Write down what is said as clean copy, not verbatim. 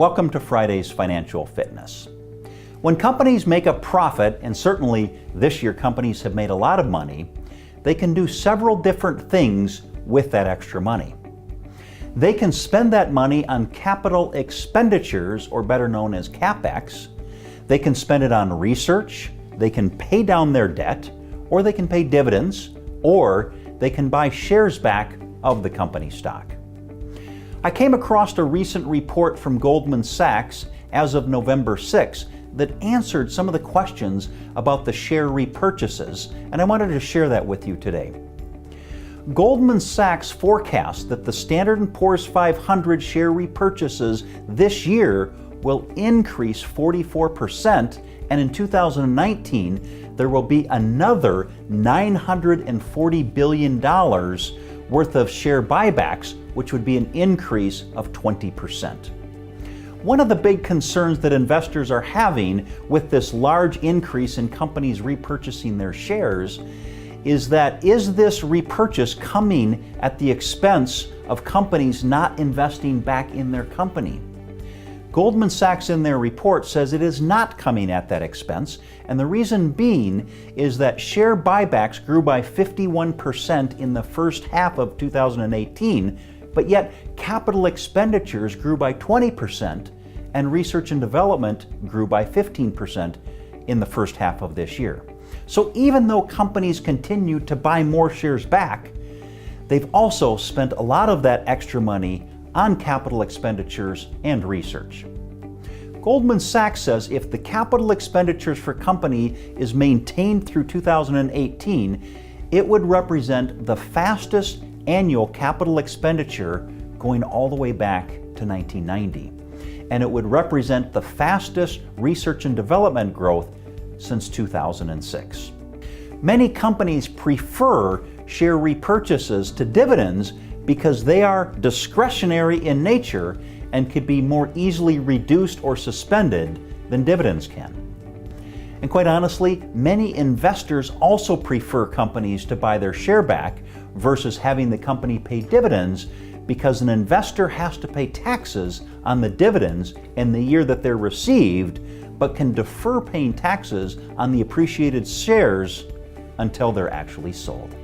Welcome to Friday's Financial Fitness. When companies make a profit, and certainly this year companies have made a lot of money, they can do several different things with that extra money. They can spend that money on capital expenditures, or better known as CapEx. They can spend it on research, they can pay down their debt, or they can pay dividends, or they can buy shares back of the company stock. I came across a recent report from Goldman Sachs as of November 6 that answered some of the questions about the share repurchases, and I wanted to share that with you today. Goldman Sachs forecasts that the Standard & Poor's 500 share repurchases this year will increase 44%, and in 2019 there will be another $940 billion worth of share buybacks, which would be an increase of 20%. One of the big concerns that investors are having with this large increase in companies repurchasing their shares is this repurchase coming at the expense of companies not investing back in their company? Goldman Sachs in their report says it is not coming at that expense, and the reason being is that share buybacks grew by 51% in the first half of 2018, but yet capital expenditures grew by 20% and research and development grew by 15% in the first half of this year. So even though companies continue to buy more shares back, they've also spent a lot of that extra money on capital expenditures and research. Goldman Sachs says if the capital expenditures for company is maintained through 2018, it would represent the fastest annual capital expenditure going all the way back to 1990. And it would represent the fastest research and development growth since 2006. Many companies prefer share repurchases to dividends because they are discretionary in nature and could be more easily reduced or suspended than dividends can. And quite honestly, many investors also prefer companies to buy their share back versus having the company pay dividends, because an investor has to pay taxes on the dividends in the year that they're received, but can defer paying taxes on the appreciated shares until they're actually sold.